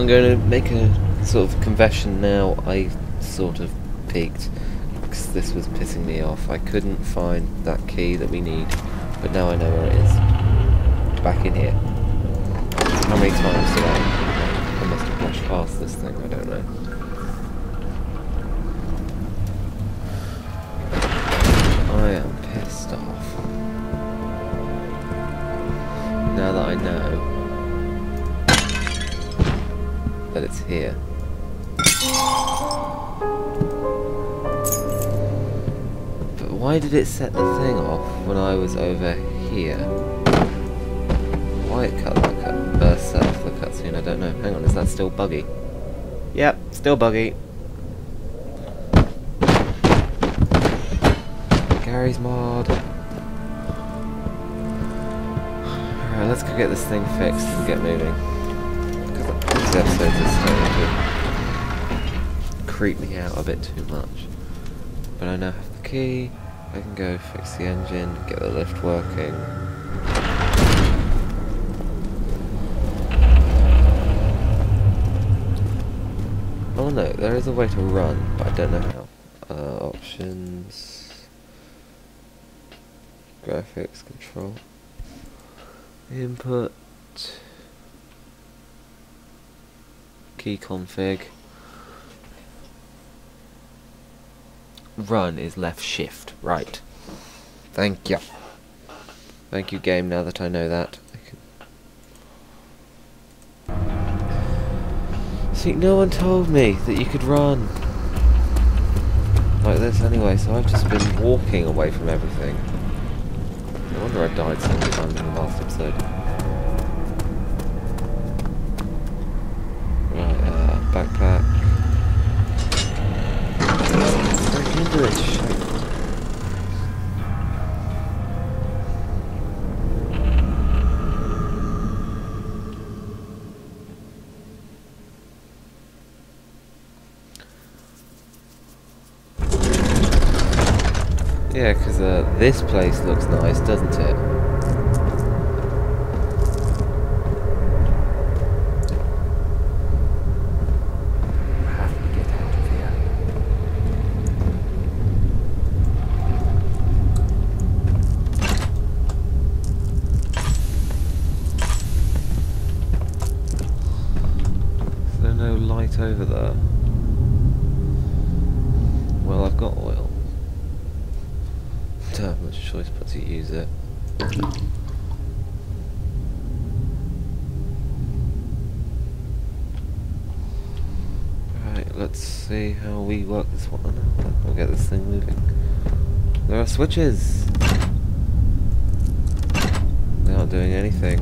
I'm going to make a sort of confession now. I sort of peaked because this was pissing me off. I couldn't find that key that we need, but now I know where it is. Back in here. How many times did I must have brushed past this thing, I don't know. I am pissed off. Now that I know that it's here. But why did it set the thing off when I was over here? Why it cut that set off the cutscene, I don't know. Hang on, is that still buggy? Yep, still buggy. Gary's mod. Alright, let's go get this thing fixed and get moving. These episodes are starting to creep me out a bit too much. But I now have the key. I can go fix the engine, get the lift working. Oh no, there is a way to run, but I don't know how. Options, graphics, control, input, key config. Run is left shift, right. Thank you. Thank you, game, now that I know that. See, no one told me that you could run like this anyway, so I've just been walking away from everything. No wonder I died so many times in the last episode. Right, backpack. Let's break into this shit. Yeah, because this place looks nice, doesn't it? I have to get out of here. Is there no light over there? Well, I've got oil. Don't have much choice but to use it. Right, let's see how we work this one. We'll get this thing moving. There are switches! They aren't doing anything.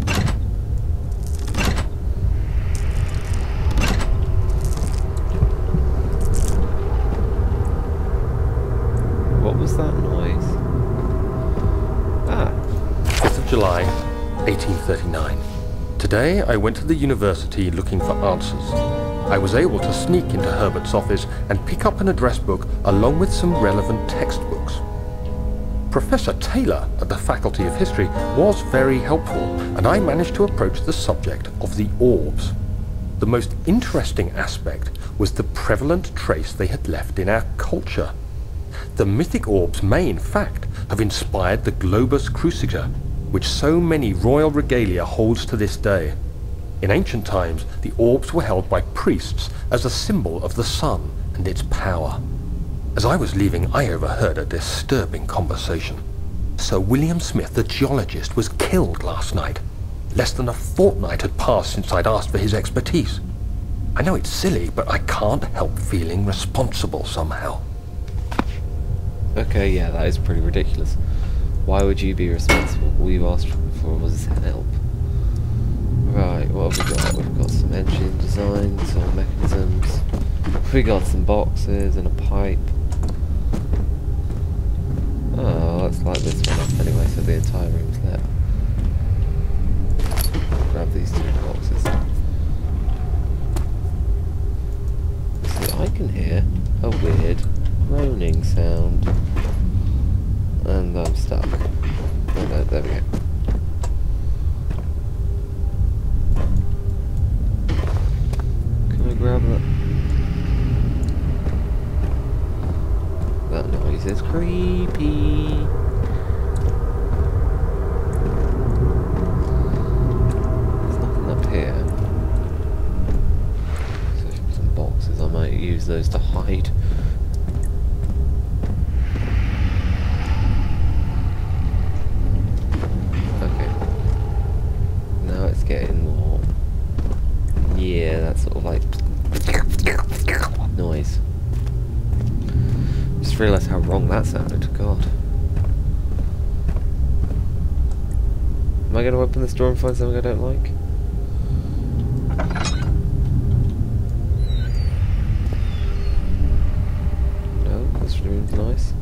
What was that noise? July 1839. Today I went to the university looking for answers. I was able to sneak into Herbert's office and pick up an address book along with some relevant textbooks. Professor Taylor at the Faculty of History was very helpful, and I managed to approach the subject of the orbs. The most interesting aspect was the prevalent trace they had left in our culture. The mythic orbs may in fact have inspired the globus cruciger, which so many royal regalia holds to this day. In ancient times, the orbs were held by priests as a symbol of the sun and its power. As I was leaving, I overheard a disturbing conversation. Sir William Smith, the geologist, was killed last night. Less than a fortnight had passed since I'd asked for his expertise. I know it's silly, but I can't help feeling responsible somehow. Okay, yeah, that is pretty ridiculous. Why would you be responsible? All you asked for was help. Right, what have we got? We've got some engine designs or mechanisms. We got some boxes and a pipe. Oh, let's light this one up anyway, so the entire room's lit. Grab these two boxes. See, I can hear a weird groaning sound. And I'm stuck. Oh no, there we go. use those to hide. Okay. Now it's getting more... Yeah, that sort of like... noise. Just realised how wrong that sounded. God. Am I going to open this door and find something I don't like? No, this room's nice.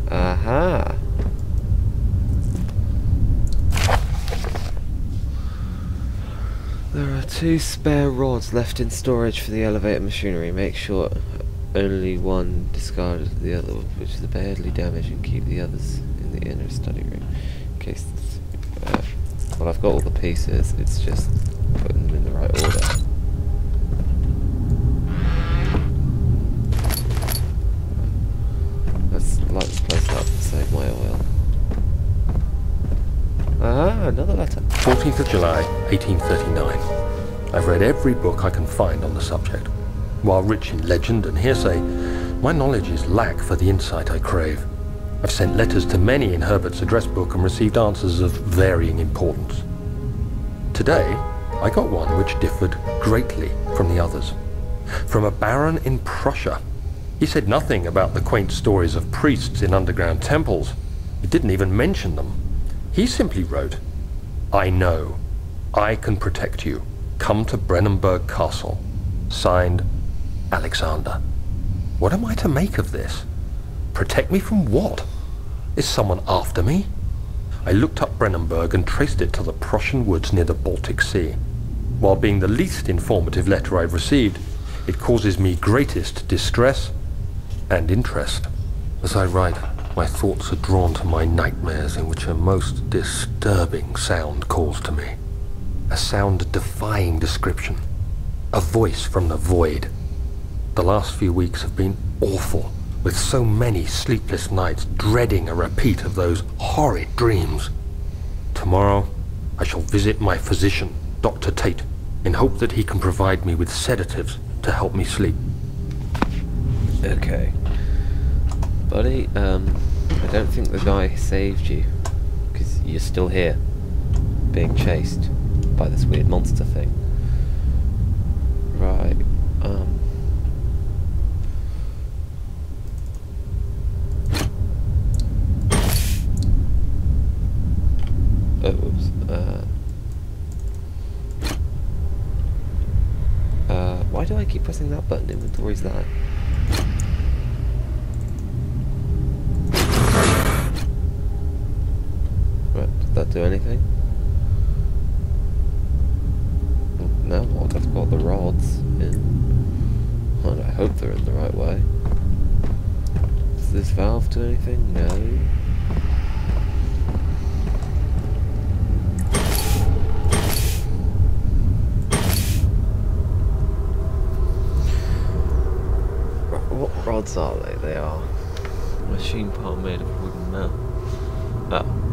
Aha! There are 2 spare rods left in storage for the elevator machinery. Make sure only one discarded the other, which is badly damaged, and keep the others in the inner study room. In case well, I've got all the pieces, it's just putting them in the right order. Let's light this place up to save my oil. Ah, another letter. 14th of July, 1839. I've read every book I can find on the subject. While rich in legend and hearsay, my knowledge is lack for the insight I crave. I've sent letters to many in Herbert's address book and received answers of varying importance. Today, I got one which differed greatly from the others. From a baron in Prussia. He said nothing about the quaint stories of priests in underground temples. He didn't even mention them. He simply wrote, "I know. I can protect you. Come to Brennenburg Castle. Signed, Alexander." What am I to make of this? Protect me from what? Is someone after me? I looked up Brennenburg and traced it to the Prussian woods near the Baltic Sea. While being the least informative letter I've received, it causes me greatest distress and interest. As I write, my thoughts are drawn to my nightmares in which a most disturbing sound calls to me. A sound defying description. A voice from the void. The last few weeks have been awful, with so many sleepless nights dreading a repeat of those horrid dreams. Tomorrow, I shall visit my physician, Dr. Tate, in hope that he can provide me with sedatives to help me sleep. Okay. Buddy, I don't think the guy saved you, because you're still here, being chased by this weird monster thing. Right, oops, why do I keep pressing that button? Inventory's that. Right, did that do anything? No, well, that's got the rods in. Well, I hope they're in the right way. Does this valve do anything? No. What rods are they? They are a machine part made of wood and metal.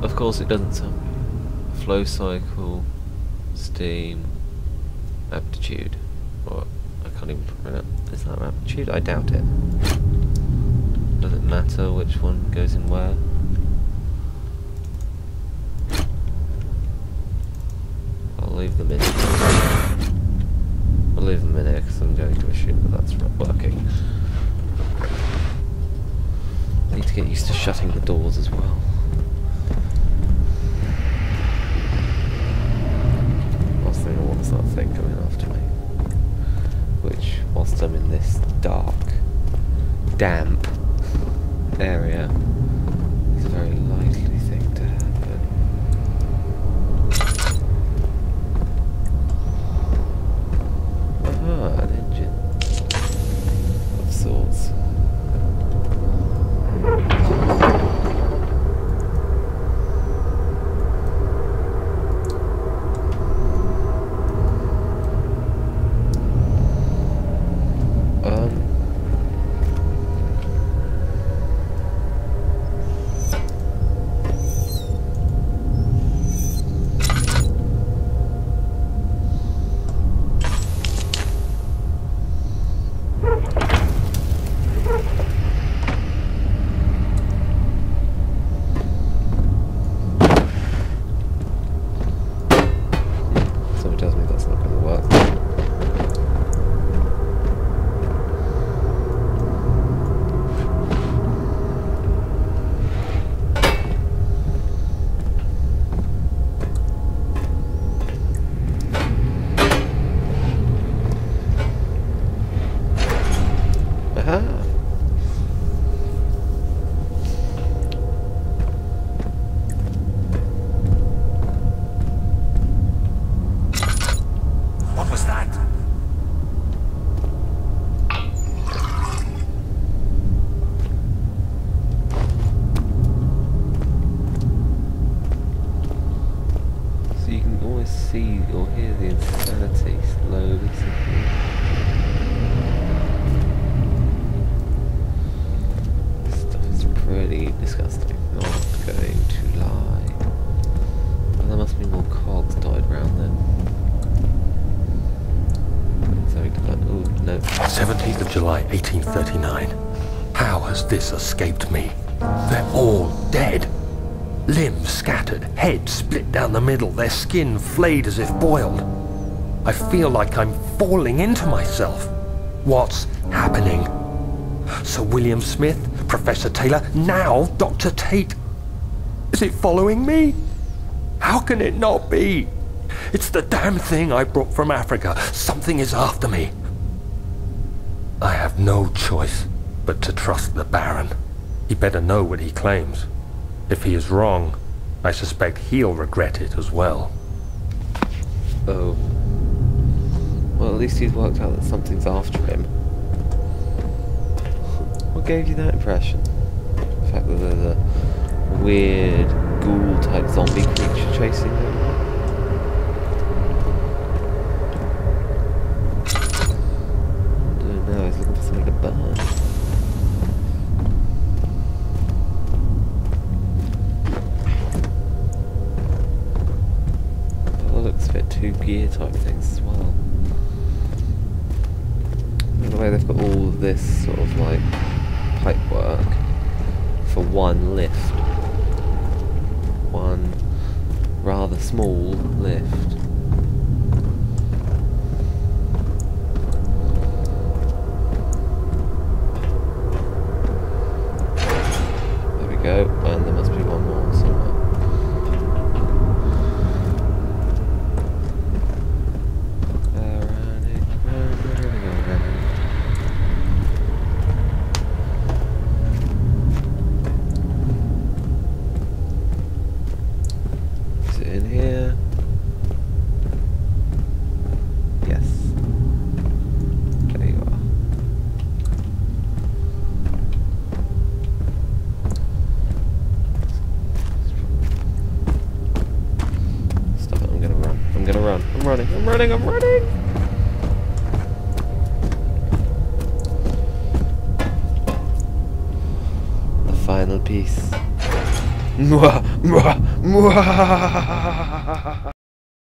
Of course it doesn't tell me. Flow cycle, steam, aptitude. Or I can't even pronounce it. Is that aptitude? I doubt it. Does it matter which one goes in where? I'll leave them in. I'll leave them in here because I'm going to assume that that's not working. I need to get used to shutting the doors as well. Last thing I want is that thing coming after me. Which, whilst I'm in this dark, damp area, is a very likely thing to happen. Aha, an engine of sorts. almost see or hear the insanity slowly sinking. This stuff is pretty disgusting, not going to lie. And there must be more cogs dotted around them. Oh, no. 17th of July, 1839. How has this escaped me? They're all dead. Limbs scattered, heads split down the middle, their skin flayed as if boiled. I feel like I'm falling into myself. What's happening? Sir William Smith, Professor Taylor, now Dr. Tate. Is it following me? How can it not be? It's the damn thing I brought from Africa. Something is after me. I have no choice but to trust the Baron. He better know what he claims. If he is wrong, I suspect he'll regret it as well. Oh. Well, at least he's worked out that something's after him. What gave you that impression? The fact that there's a weird ghoul-type zombie creature chasing him? I don't know, he's looking for something to burn. Fit 2 gear type things as well. By the way, they've got all of this sort of like pipe work for one lift. One rather small lift. There we go, and there must be one more somewhere. In here. Yes. There you are. Stop it, I'm gonna run. I'm gonna run. I'm running. I'm running. I'm running! The final piece. Mwah! Mwah! Mwah!